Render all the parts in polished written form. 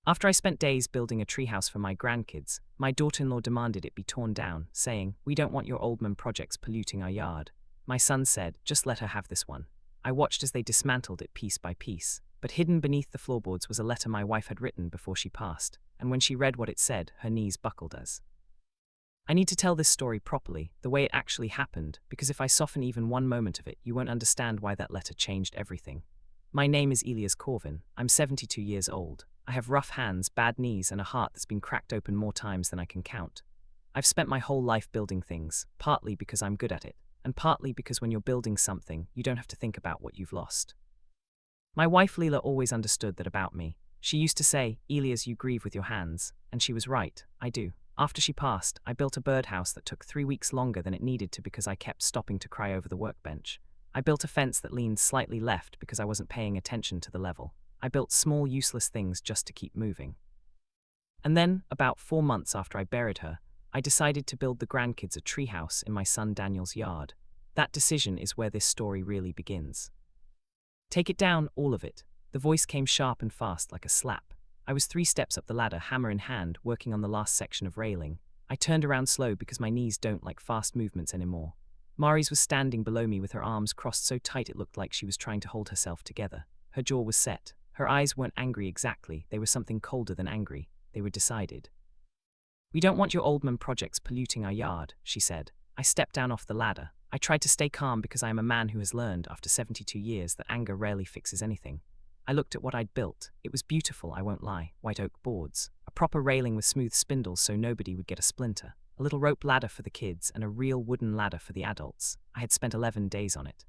After I spent days building a treehouse for my grandkids, my daughter-in-law demanded it be torn down, saying, "We don't want your old man projects polluting our yard." My son said, "Just let her have this one." I watched as they dismantled it piece by piece, but hidden beneath the floorboards was a letter my wife had written before she passed, and when she read what it said, her knees buckled as. I need to tell this story properly, the way it actually happened, because if I soften even one moment of it, you won't understand why that letter changed everything. My name is Elias Corvin. I'm 72 years old. I have rough hands, bad knees, and a heart that's been cracked open more times than I can count. I've spent my whole life building things, partly because I'm good at it, and partly because when you're building something, you don't have to think about what you've lost. My wife Leela always understood that about me. She used to say, "Elias, you grieve with your hands," and she was right, I do. After she passed, I built a birdhouse that took 3 weeks longer than it needed to because I kept stopping to cry over the workbench. I built a fence that leaned slightly left because I wasn't paying attention to the level. I built small useless things just to keep moving. And then, about 4 months after I buried her, I decided to build the grandkids a treehouse in my son Daniel's yard. That decision is where this story really begins. "Take it down, all of it." The voice came sharp and fast like a slap. I was 3 steps up the ladder, hammer in hand, working on the last section of railing. I turned around slow because my knees don't like fast movements anymore. Mary's was standing below me with her arms crossed so tight it looked like she was trying to hold herself together. Her jaw was set. Her eyes weren't angry exactly, they were something colder than angry. They were decided. "We don't want your old man projects polluting our yard," she said. I stepped down off the ladder. I tried to stay calm because I am a man who has learned, after 72 years, that anger rarely fixes anything. I looked at what I'd built. It was beautiful, I won't lie. White oak boards, a proper railing with smooth spindles so nobody would get a splinter, a little rope ladder for the kids, and a real wooden ladder for the adults. I had spent 11 days on it.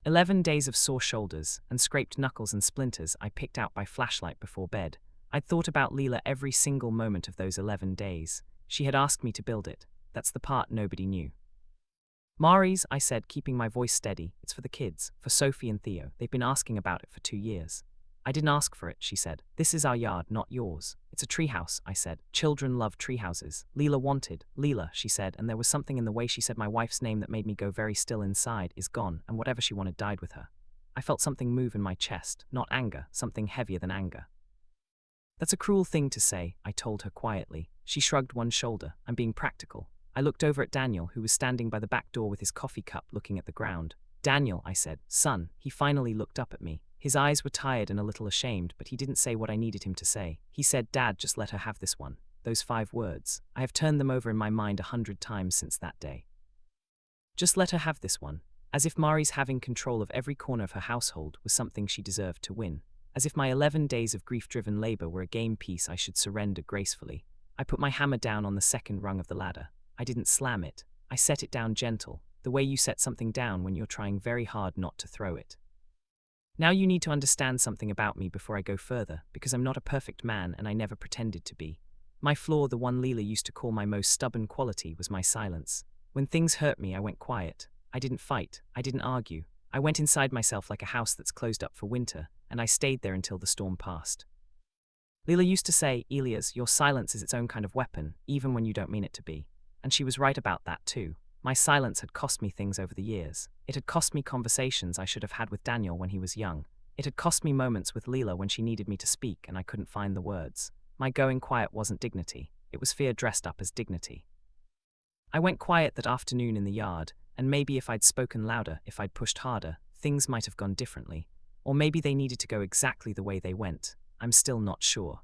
11 days of sore shoulders and scraped knuckles and splinters I picked out by flashlight before bed. I'd thought about Leela every single moment of those 11 days. She had asked me to build it. That's the part nobody knew. "Mary's," I said, keeping my voice steady. "It's for the kids, for Sophie and Theo. They've been asking about it for 2 years. "I didn't ask for it," she said. "This is our yard, not yours." "It's a treehouse," I said. "Children love treehouses." Leela wanted. "Leela," she said, and there was something in the way she said my wife's name that made me go very still inside, "is gone, and whatever she wanted died with her." I felt something move in my chest, not anger, something heavier than anger. "That's a cruel thing to say," I told her quietly. She shrugged one shoulder. "I'm being practical." I looked over at Daniel, who was standing by the back door with his coffee cup looking at the ground. "Daniel," I said, "son." He finally looked up at me. His eyes were tired and a little ashamed, but he didn't say what I needed him to say. He said, "Dad, just let her have this one." Those 5 words. I have turned them over in my mind 100 times since that day. Just let her have this one. As if Mary's having control of every corner of her household was something she deserved to win. As if my 11 days of grief-driven labor were a game piece I should surrender gracefully. I put my hammer down on the second rung of the ladder. I didn't slam it. I set it down gentle, the way you set something down when you're trying very hard not to throw it. Now you need to understand something about me before I go further, because I'm not a perfect man and I never pretended to be. My flaw, the one Leela used to call my most stubborn quality, was my silence. When things hurt me, I went quiet. I didn't fight. I didn't argue. I went inside myself like a house that's closed up for winter, and I stayed there until the storm passed. Leela used to say, "Elias, your silence is its own kind of weapon, even when you don't mean it to be." And she was right about that too. My silence had cost me things over the years. It had cost me conversations I should have had with Daniel when he was young. It had cost me moments with Leela when she needed me to speak and I couldn't find the words. My going quiet wasn't dignity. It was fear dressed up as dignity. I went quiet that afternoon in the yard, and maybe if I'd spoken louder, if I'd pushed harder, things might have gone differently. Or maybe they needed to go exactly the way they went. I'm still not sure.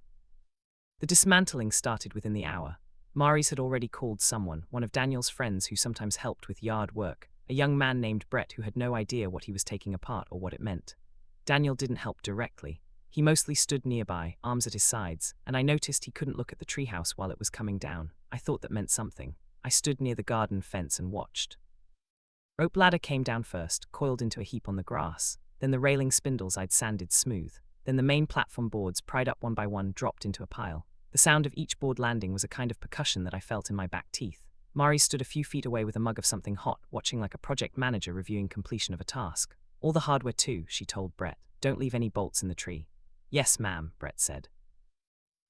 The dismantling started within the hour. Mary's had already called someone, one of Daniel's friends who sometimes helped with yard work, a young man named Brett who had no idea what he was taking apart or what it meant. Daniel didn't help directly. He mostly stood nearby, arms at his sides, and I noticed he couldn't look at the treehouse while it was coming down. I thought that meant something. I stood near the garden fence and watched. Rope ladder came down first, coiled into a heap on the grass. Then the railing spindles I'd sanded smooth. Then the main platform boards, pried up one by one, dropped into a pile. The sound of each board landing was a kind of percussion that I felt in my back teeth. Mari stood a few feet away with a mug of something hot, watching like a project manager reviewing completion of a task. "All the hardware too," she told Brett. "Don't leave any bolts in the tree." "Yes, ma'am," Brett said.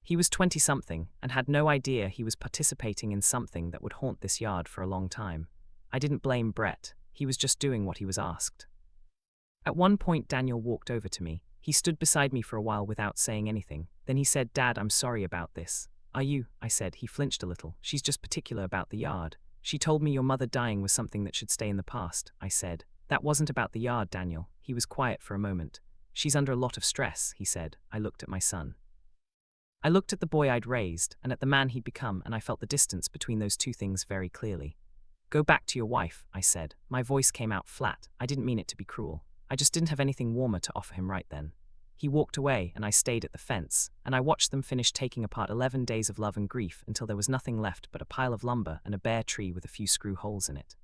He was 20-something and had no idea he was participating in something that would haunt this yard for a long time. I didn't blame Brett. He was just doing what he was asked. At one point, Daniel walked over to me. He stood beside me for a while without saying anything. Then he said, "Dad, I'm sorry about this." "Are you?" I said. He flinched a little. "She's just particular about the yard. She told me your mother dying was something that should stay in the past," I said. "That wasn't about the yard, Daniel." He was quiet for a moment. "She's under a lot of stress," he said. I looked at my son. I looked at the boy I'd raised, and at the man he'd become, and I felt the distance between those two things very clearly. "Go back to your wife," I said. My voice came out flat. I didn't mean it to be cruel. I just didn't have anything warmer to offer him right then. He walked away, and I stayed at the fence, and I watched them finish taking apart 11 days of love and grief until there was nothing left but a pile of lumber and a bare tree with a few screw holes in it.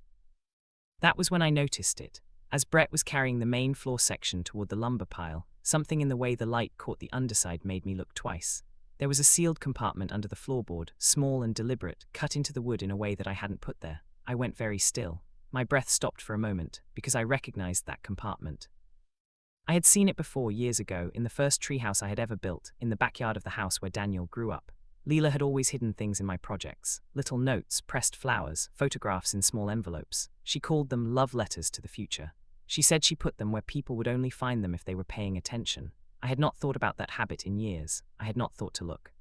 That was when I noticed it. As Brett was carrying the main floor section toward the lumber pile, something in the way the light caught the underside made me look twice. There was a sealed compartment under the floorboard, small and deliberate, cut into the wood in a way that I hadn't put there. I went very still. My breath stopped for a moment, because I recognized that compartment. I had seen it before years ago in the first treehouse I had ever built, in the backyard of the house where Daniel grew up. Leela had always hidden things in my projects, little notes, pressed flowers, photographs in small envelopes. She called them love letters to the future. She said she put them where people would only find them if they were paying attention. I had not thought about that habit in years. I had not thought to look.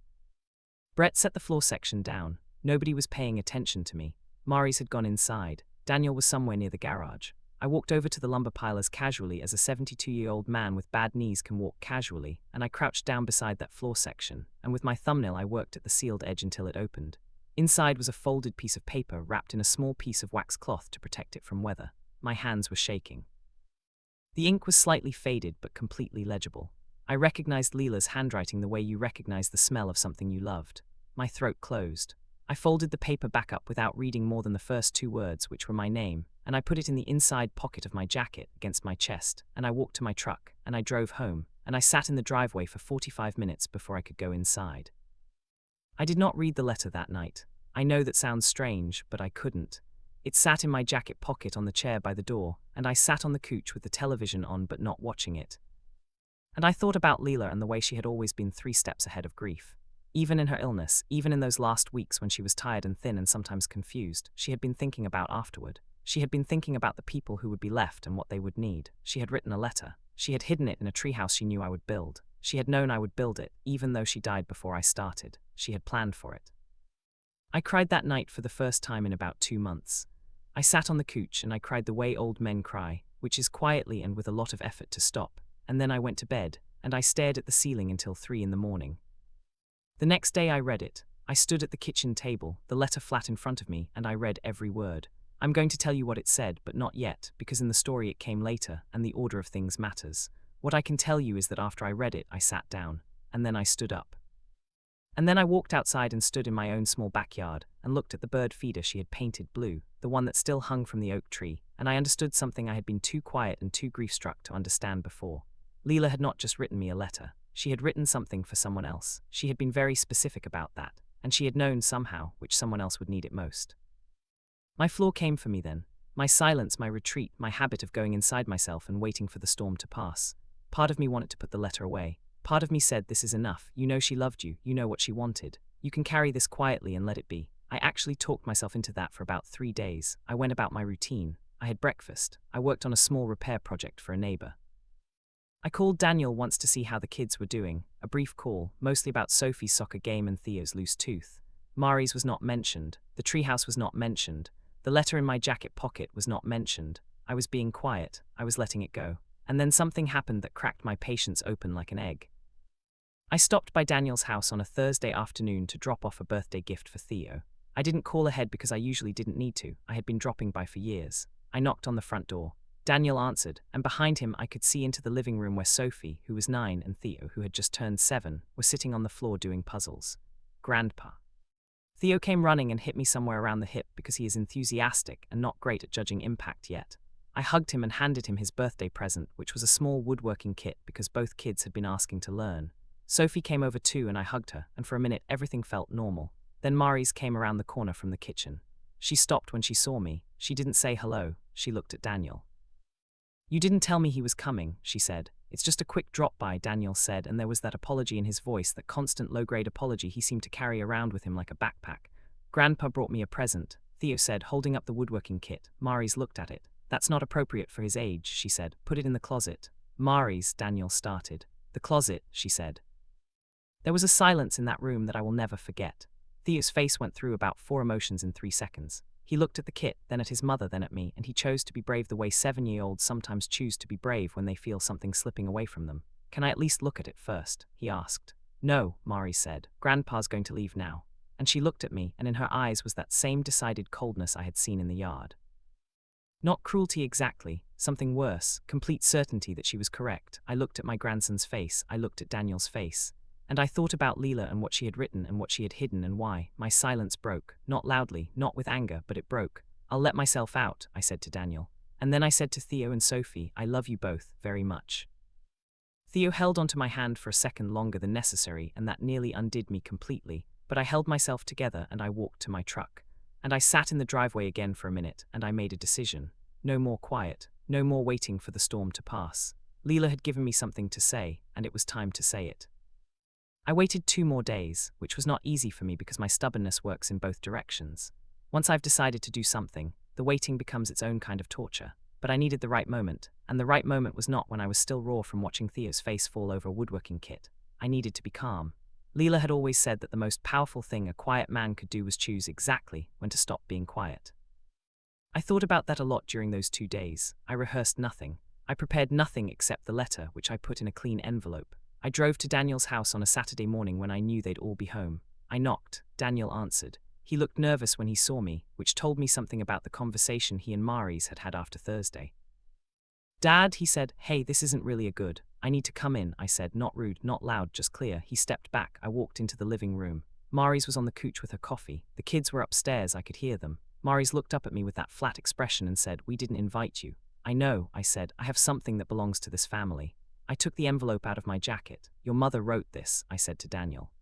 Brett set the floor section down. Nobody was paying attention to me. Mari's had gone inside. Daniel was somewhere near the garage. I walked over to the lumber pile as casually as a 72-year-old man with bad knees can walk casually, and I crouched down beside that floor section, and with my thumbnail I worked at the sealed edge until it opened. Inside was a folded piece of paper wrapped in a small piece of wax cloth to protect it from weather. My hands were shaking. The ink was slightly faded but completely legible. I recognized Leela's handwriting the way you recognize the smell of something you loved. My throat closed. I folded the paper back up without reading more than the first two words, which were my name, and I put it in the inside pocket of my jacket against my chest, and I walked to my truck, and I drove home, and I sat in the driveway for 45 minutes before I could go inside. I did not read the letter that night. I know that sounds strange, but I couldn't. It sat in my jacket pocket on the chair by the door, and I sat on the couch with the television on but not watching it. And I thought about Leela and the way she had always been 3 steps ahead of grief. Even in her illness, even in those last weeks when she was tired and thin and sometimes confused, she had been thinking about afterward. She had been thinking about the people who would be left and what they would need. She had written a letter. She had hidden it in a treehouse she knew I would build. She had known I would build it, even though she died before I started. She had planned for it. I cried that night for the first time in about 2 months. I sat on the couch and I cried the way old men cry, which is quietly and with a lot of effort to stop. And then I went to bed, and I stared at the ceiling until 3 in the morning. The next day I read it. I stood at the kitchen table, the letter flat in front of me, and I read every word. I'm going to tell you what it said, but not yet, because in the story it came later, and the order of things matters. What I can tell you is that after I read it, I sat down, and then I stood up. And then I walked outside and stood in my own small backyard, and looked at the bird feeder she had painted blue, the one that still hung from the oak tree, and I understood something I had been too quiet and too grief-struck to understand before. Leela had not just written me a letter. She had written something for someone else. She had been very specific about that, and she had known somehow which someone else would need it most. My flaw came for me then. My silence, my retreat, my habit of going inside myself and waiting for the storm to pass. Part of me wanted to put the letter away. Part of me said, this is enough. You know she loved you. You know what she wanted. You can carry this quietly and let it be. I actually talked myself into that for about 3 days. I went about my routine. I had breakfast. I worked on a small repair project for a neighbor. I called Daniel once to see how the kids were doing, a brief call, mostly about Sophie's soccer game and Theo's loose tooth. Mari's was not mentioned, the treehouse was not mentioned, the letter in my jacket pocket was not mentioned. I was being quiet, I was letting it go. And then something happened that cracked my patience open like an egg. I stopped by Daniel's house on a Thursday afternoon to drop off a birthday gift for Theo. I didn't call ahead because I usually didn't need to. I had been dropping by for years. I knocked on the front door. Daniel answered, and behind him I could see into the living room where Sophie, who was 9, and Theo, who had just turned 7, were sitting on the floor doing puzzles. Grandpa. Theo came running and hit me somewhere around the hip because he is enthusiastic and not great at judging impact yet. I hugged him and handed him his birthday present, which was a small woodworking kit because both kids had been asking to learn. Sophie came over too and I hugged her, and for a minute everything felt normal. Then Mari's came around the corner from the kitchen. She stopped when she saw me. She didn't say hello. She looked at Daniel. You didn't tell me he was coming, she said. It's just a quick drop-by, Daniel said, and there was that apology in his voice, that constant low-grade apology he seemed to carry around with him like a backpack. Grandpa brought me a present, Theo said, holding up the woodworking kit. Mari's looked at it. That's not appropriate for his age, she said. Put it in the closet. Mari's, Daniel started. The closet, she said. There was a silence in that room that I will never forget. Theo's face went through about 4 emotions in 3 seconds. He looked at the kit, then at his mother, then at me, and he chose to be brave the way 7-year-olds sometimes choose to be brave when they feel something slipping away from them. Can I at least look at it first? He asked. No, Mari said. Grandpa's going to leave now. And she looked at me, and in her eyes was that same decided coldness I had seen in the yard. Not cruelty exactly, something worse, complete certainty that she was correct. I looked at my grandson's face, I looked at Daniel's face. And I thought about Leela and what she had written and what she had hidden and why. My silence broke, not loudly, not with anger, but it broke. I'll let myself out, I said to Daniel. And then I said to Theo and Sophie, I love you both, very much. Theo held onto my hand for a second longer than necessary, and that nearly undid me completely, but I held myself together and I walked to my truck. And I sat in the driveway again for a minute, and I made a decision. No more quiet, no more waiting for the storm to pass. Leela had given me something to say, and it was time to say it. I waited 2 more days, which was not easy for me because my stubbornness works in both directions. Once I've decided to do something, the waiting becomes its own kind of torture. But I needed the right moment, and the right moment was not when I was still raw from watching Theo's face fall over a woodworking kit. I needed to be calm. Leela had always said that the most powerful thing a quiet man could do was choose exactly when to stop being quiet. I thought about that a lot during those 2 days. I rehearsed nothing. I prepared nothing except the letter, which I put in a clean envelope. I drove to Daniel's house on a Saturday morning when I knew they'd all be home. I knocked. Daniel answered. He looked nervous when he saw me, which told me something about the conversation he and Mari's had had after Thursday. Dad, he said, hey, this isn't really a good. I need to come in, I said, not rude, not loud, just clear. He stepped back. I walked into the living room. Mari's was on the couch with her coffee. The kids were upstairs, I could hear them. Mari's looked up at me with that flat expression and said, we didn't invite you. I know, I said, I have something that belongs to this family. I took the envelope out of my jacket. Your mother wrote this, I said to Daniel.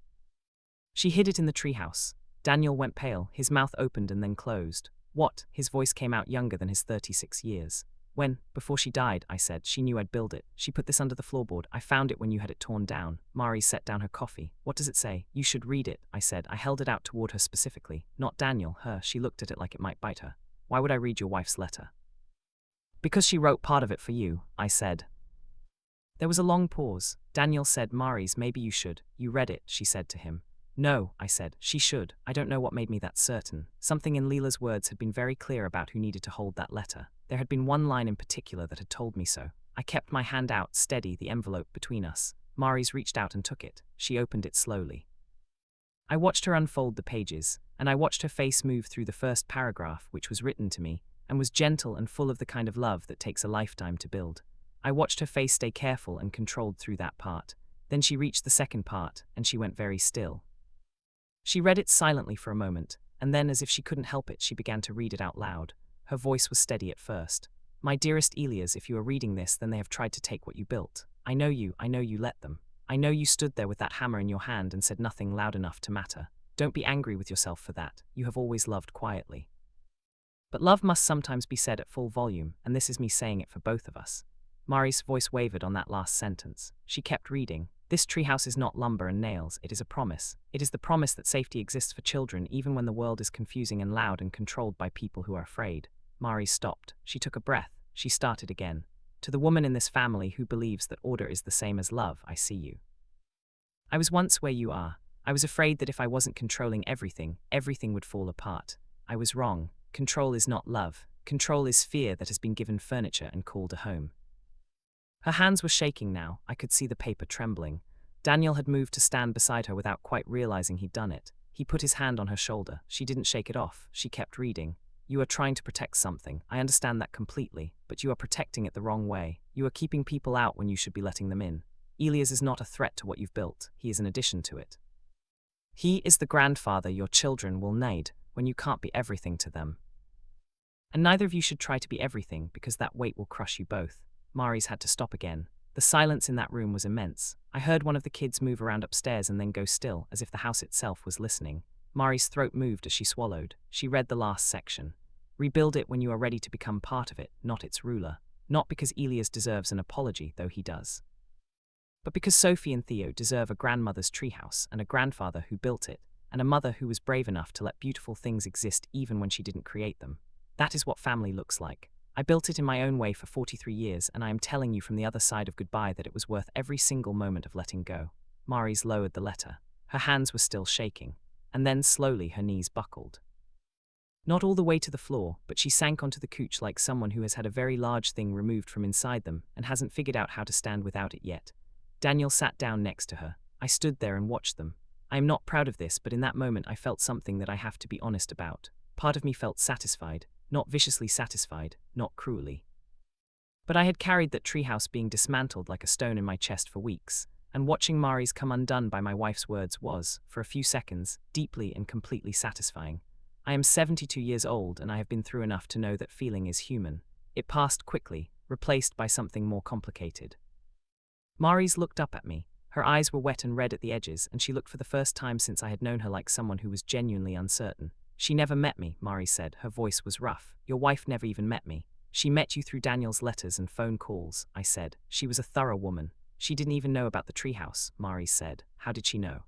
She hid it in the treehouse. Daniel went pale, his mouth opened and then closed. What? His voice came out younger than his 36 years. When, before she died, I said, she knew I'd build it. She put this under the floorboard. I found it when you had it torn down. Mari set down her coffee. What does it say? You should read it, I said. I held it out toward her specifically. Not Daniel, her. She looked at it like it might bite her. Why would I read your wife's letter? Because she wrote part of it for you, I said. There was a long pause. Daniel said, Mari's, maybe you should. You read it, she said to him. No, I said, she should. I don't know what made me that certain. Something in Leela's words had been very clear about who needed to hold that letter. There had been one line in particular that had told me so. I kept my hand out, steady, the envelope between us. Mari's reached out and took it. She opened it slowly. I watched her unfold the pages, and I watched her face move through the first paragraph, which was written to me, and was gentle and full of the kind of love that takes a lifetime to build. I watched her face stay careful and controlled through that part. Then she reached the second part, and she went very still. She read it silently for a moment, and then, as if she couldn't help it, she began to read it out loud. Her voice was steady at first. My dearest Elias, if you are reading this, then they have tried to take what you built. I know you let them. I know you stood there with that hammer in your hand and said nothing loud enough to matter. Don't be angry with yourself for that. You have always loved quietly. But love must sometimes be said at full volume, and this is me saying it for both of us. Mari's voice wavered on that last sentence. She kept reading. This treehouse is not lumber and nails, it is a promise. It is the promise that safety exists for children even when the world is confusing and loud and controlled by people who are afraid. Mari stopped. She took a breath. She started again. To the woman in this family who believes that order is the same as love, I see you. I was once where you are. I was afraid that if I wasn't controlling everything, everything would fall apart. I was wrong. Control is not love. Control is fear that has been given furniture and called a home. Her hands were shaking now. I could see the paper trembling. Daniel had moved to stand beside her without quite realizing he'd done it. He put his hand on her shoulder. She didn't shake it off. She kept reading. You are trying to protect something. I understand that completely, but you are protecting it the wrong way. You are keeping people out when you should be letting them in. Elias is not a threat to what you've built. He is an addition to it. He is the grandfather your children will need when you can't be everything to them. And neither of you should try to be everything because that weight will crush you both. Mari's had to stop again. The silence in that room was immense. I heard one of the kids move around upstairs and then go still, as if the house itself was listening. Mari's throat moved as she swallowed. She read the last section. Rebuild it when you are ready to become part of it, not its ruler. Not because Elias deserves an apology, though he does. But because Sophie and Theo deserve a grandmother's treehouse and a grandfather who built it, and a mother who was brave enough to let beautiful things exist even when she didn't create them. That is what family looks like. I built it in my own way for 43 years, and I am telling you from the other side of goodbye that it was worth every single moment of letting go. Mary's lowered the letter. Her hands were still shaking, and then slowly her knees buckled. Not all the way to the floor, but she sank onto the couch like someone who has had a very large thing removed from inside them and hasn't figured out how to stand without it yet. Daniel sat down next to her. I stood there and watched them. I am not proud of this, but in that moment I felt something that I have to be honest about. Part of me felt satisfied, not viciously satisfied, not cruelly. But I had carried that treehouse being dismantled like a stone in my chest for weeks, and watching Mari's come undone by my wife's words was, for a few seconds, deeply and completely satisfying. I am 72 years old, and I have been through enough to know that feeling is human. It passed quickly, replaced by something more complicated. Mari's looked up at me. Her eyes were wet and red at the edges, and she looked for the first time since I had known her like someone who was genuinely uncertain. She never met me, Mari said. Her voice was rough. Your wife never even met me. She met you through Daniel's letters and phone calls, I said. She was a thorough woman. She didn't even know about the treehouse, Mari said. How did she know?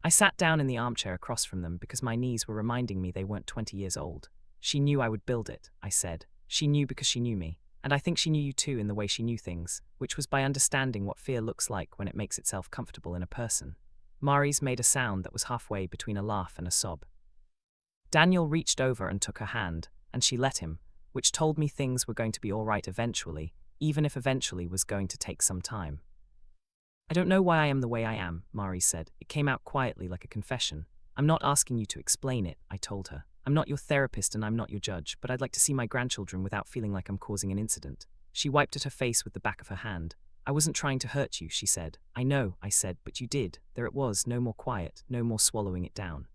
I sat down in the armchair across from them because my knees were reminding me they weren't 20 years old. She knew I would build it, I said. She knew because she knew me. And I think she knew you too in the way she knew things, which was by understanding what fear looks like when it makes itself comfortable in a person. Mari's made a sound that was halfway between a laugh and a sob. Daniel reached over and took her hand, and she let him, which told me things were going to be all right eventually, even if eventually was going to take some time. I don't know why I am the way I am, Mari said. It came out quietly like a confession. I'm not asking you to explain it, I told her. I'm not your therapist and I'm not your judge, but I'd like to see my grandchildren without feeling like I'm causing an incident. She wiped at her face with the back of her hand. I wasn't trying to hurt you, she said. I know, I said, but you did. There it was, no more quiet, no more swallowing it down.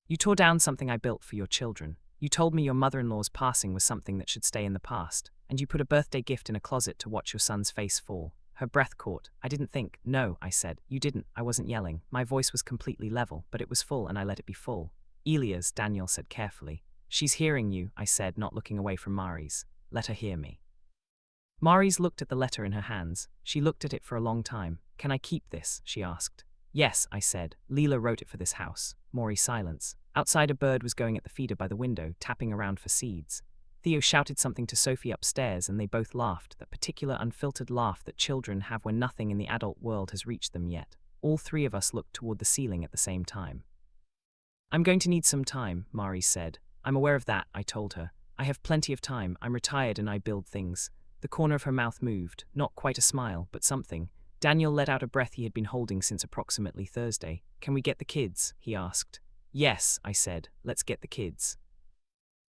You tore down something I built for your children. You told me your mother-in-law's passing was something that should stay in the past, and you put a birthday gift in a closet to watch your son's face fall. Her breath caught. I didn't think. No, I said. You didn't. I wasn't yelling. My voice was completely level, but it was full and I let it be full. Elia's, Daniel said carefully. She's hearing you, I said, not looking away from Mari's. Let her hear me. Mari's looked at the letter in her hands. She looked at it for a long time. Can I keep this? She asked. Yes, I said. Leela wrote it for this house. Maury silence. Outside a bird was going at the feeder by the window, tapping around for seeds. Theo shouted something to Sophie upstairs and they both laughed, that particular unfiltered laugh that children have when nothing in the adult world has reached them yet. All three of us looked toward the ceiling at the same time. I'm going to need some time, Mari said. I'm aware of that, I told her. I have plenty of time. I'm retired and I build things. The corner of her mouth moved, not quite a smile, but something. Daniel let out a breath he had been holding since approximately Thursday. Can we get the kids? He asked. Yes, I said. Let's get the kids.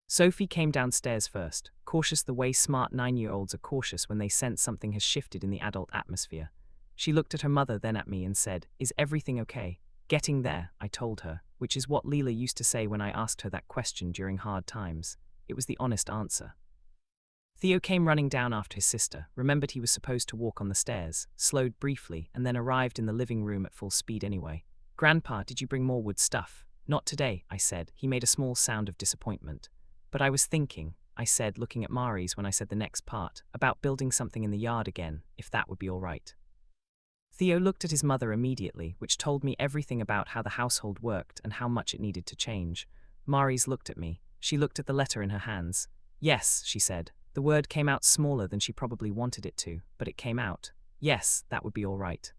Sophie came downstairs first, cautious the way smart 9-year-olds are cautious when they sense something has shifted in the adult atmosphere. She looked at her mother, then at me and said, Is everything okay? Getting there, I told her, which is what Leela used to say when I asked her that question during hard times. It was the honest answer. Theo came running down after his sister, remembered he was supposed to walk on the stairs, slowed briefly, and then arrived in the living room at full speed anyway. Grandpa, did you bring more wood stuff? Not today, I said. He made a small sound of disappointment. But I was thinking, I said, looking at Mari's when I said the next part, about building something in the yard again, if that would be all right. Theo looked at his mother immediately, which told me everything about how the household worked and how much it needed to change. Mari's looked at me. She looked at the letter in her hands. Yes, she said. The word came out smaller than she probably wanted it to, but it came out. Yes, that would be all right.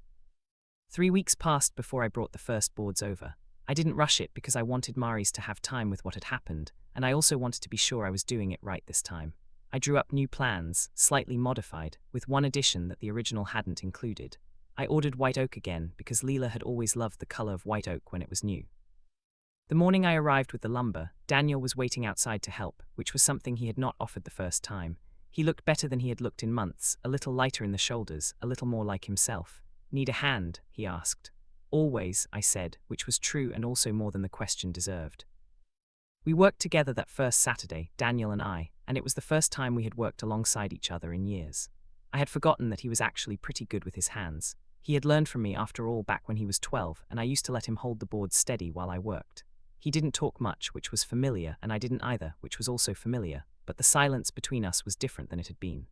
3 weeks passed before I brought the first boards over. I didn't rush it because I wanted Mari's to have time with what had happened, and I also wanted to be sure I was doing it right this time. I drew up new plans, slightly modified, with one addition that the original hadn't included. I ordered white oak again because Leela had always loved the color of white oak when it was new. The morning I arrived with the lumber, Daniel was waiting outside to help, which was something he had not offered the first time. He looked better than he had looked in months, a little lighter in the shoulders, a little more like himself. Need a hand? He asked. Always, I said, which was true and also more than the question deserved. We worked together that first Saturday, Daniel and I, and it was the first time we had worked alongside each other in years. I had forgotten that he was actually pretty good with his hands. He had learned from me after all back when he was 12, and I used to let him hold the boards steady while I worked. He didn't talk much, which was familiar, and I didn't either, which was also familiar, but the silence between us was different than it had been.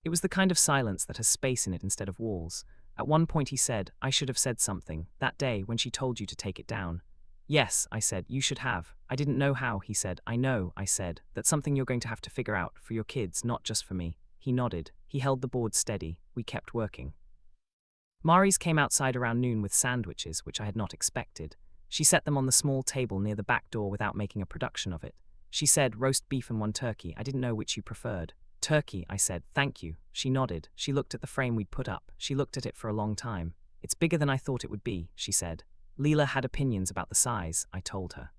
It was the kind of silence that has space in it instead of walls. At one point he said, I should have said something, that day when she told you to take it down. Yes, I said, you should have. I didn't know how, he said. I know, I said. That's something you're going to have to figure out, for your kids, not just for me. He nodded. He held the board steady. We kept working. Mary's came outside around noon with sandwiches, which I had not expected. She set them on the small table near the back door without making a production of it. She said, roast beef and one turkey. I didn't know which you preferred. Turkey, I said. Thank you. She nodded. She looked at the frame we'd put up. She looked at it for a long time. It's bigger than I thought it would be, she said. Leela had opinions about the size, I told her.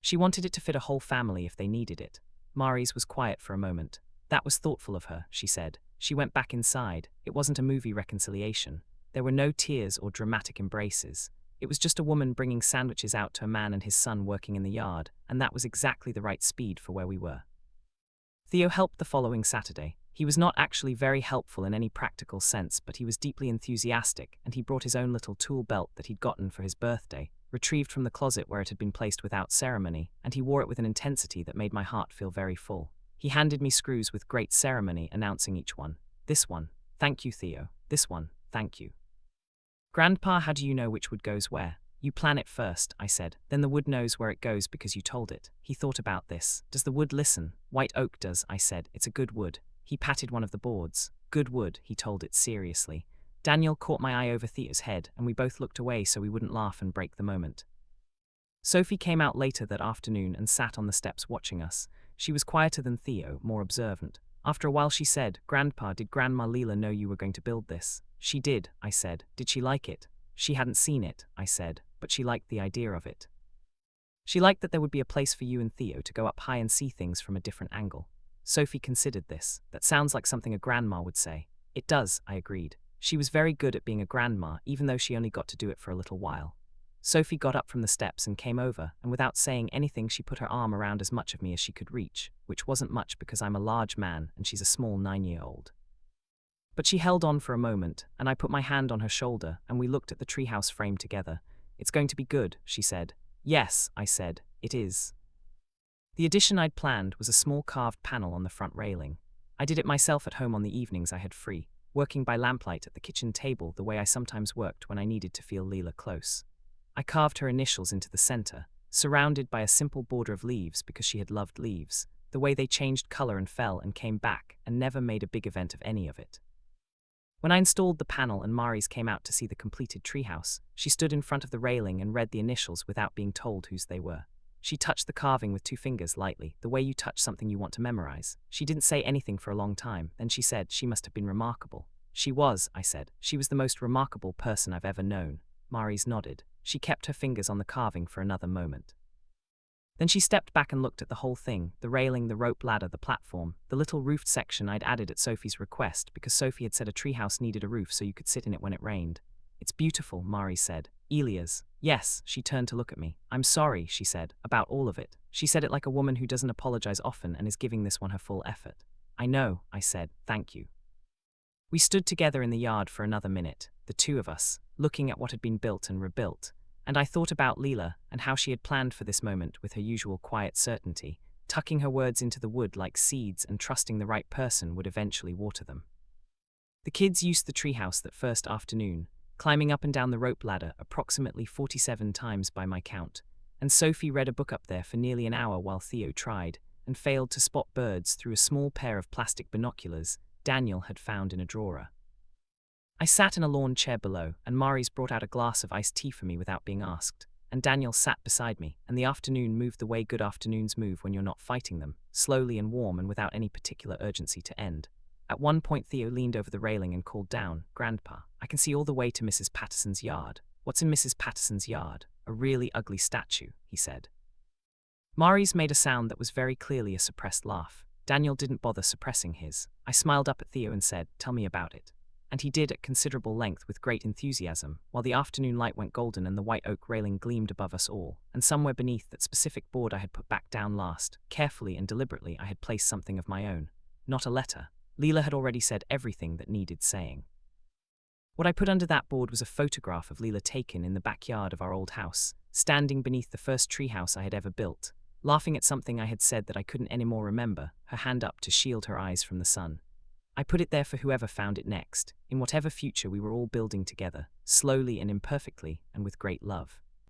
She wanted it to fit a whole family if they needed it. Mary's was quiet for a moment. That was thoughtful of her, she said. She went back inside. It wasn't a movie reconciliation. There were no tears or dramatic embraces. It was just a woman bringing sandwiches out to a man and his son working in the yard, and that was exactly the right speed for where we were. Theo helped the following Saturday. He was not actually very helpful in any practical sense, but he was deeply enthusiastic, and he brought his own little tool belt that he'd gotten for his birthday, retrieved from the closet where it had been placed without ceremony, and he wore it with an intensity that made my heart feel very full. He handed me screws with great ceremony, announcing each one. This one. Thank you, Theo. This one. Thank you. Grandpa, how do you know which wood goes where? You plan it first, I said. Then the wood knows where it goes because you told it. He thought about this. Does the wood listen? White oak does, I said. It's a good wood. He patted one of the boards. Good wood, he told it seriously. Daniel caught my eye over Theo's head, and we both looked away so we wouldn't laugh and break the moment. Sophie came out later that afternoon and sat on the steps watching us. She was quieter than Theo, more observant. After a while she said, Grandpa, did Grandma Leela know you were going to build this? She did, I said. Did she like it? She hadn't seen it, I said, but she liked the idea of it. She liked that there would be a place for you and Theo to go up high and see things from a different angle. Sophie considered this. That sounds like something a grandma would say. It does, I agreed. She was very good at being a grandma, even though she only got to do it for a little while. Sophie got up from the steps and came over, and without saying anything she put her arm around as much of me as she could reach, which wasn't much because I'm a large man and she's a small 9-year-old. But she held on for a moment, and I put my hand on her shoulder, and we looked at the treehouse frame together. It's going to be good, she said. Yes, I said, it is. The addition I'd planned was a small carved panel on the front railing. I did it myself at home on the evenings I had free, working by lamplight at the kitchen table the way I sometimes worked when I needed to feel Leela close. I carved her initials into the center, surrounded by a simple border of leaves because she had loved leaves, the way they changed color and fell and came back and never made a big event of any of it. When I installed the panel and Mary's came out to see the completed treehouse, she stood in front of the railing and read the initials without being told whose they were. She touched the carving with 2 fingers lightly, the way you touch something you want to memorize. She didn't say anything for a long time, then she said she must have been remarkable. She was, I said. She was the most remarkable person I've ever known. Mary's nodded. She kept her fingers on the carving for another moment. Then she stepped back and looked at the whole thing, the railing, the rope ladder, the platform, the little roofed section I'd added at Sophie's request because Sophie had said a treehouse needed a roof so you could sit in it when it rained. It's beautiful, Mari said. Elia's. Yes, she turned to look at me. I'm sorry, she said, about all of it. She said it like a woman who doesn't apologize often and is giving this one her full effort. I know, I said, thank you. We stood together in the yard for another minute, the two of us, looking at what had been built and rebuilt, and I thought about Leela and how she had planned for this moment with her usual quiet certainty, tucking her words into the wood like seeds and trusting the right person would eventually water them. The kids used the treehouse that first afternoon, climbing up and down the rope ladder approximately 47 times by my count, and Sophie read a book up there for nearly an hour while Theo tried and failed to spot birds through a small pair of plastic binoculars Daniel had found in a drawer. I sat in a lawn chair below, and Mari's brought out a glass of iced tea for me without being asked, and Daniel sat beside me, and the afternoon moved the way good afternoons move when you're not fighting them, slowly and warm and without any particular urgency to end. At one point Theo leaned over the railing and called down, Grandpa, I can see all the way to Mrs. Patterson's yard. What's in Mrs. Patterson's yard? A really ugly statue, he said. Mari's made a sound that was very clearly a suppressed laugh. Daniel didn't bother suppressing his. I smiled up at Theo and said, tell me about it. And he did at considerable length with great enthusiasm, while the afternoon light went golden and the white oak railing gleamed above us all, and somewhere beneath that specific board I had put back down last, carefully and deliberately I had placed something of my own. Not a letter. Leela had already said everything that needed saying. What I put under that board was a photograph of Leela taken in the backyard of our old house, standing beneath the first treehouse I had ever built, laughing at something I had said that I couldn't anymore remember, her hand up to shield her eyes from the sun. I put it there for whoever found it next, in whatever future we were all building together, slowly and imperfectly, and with great love.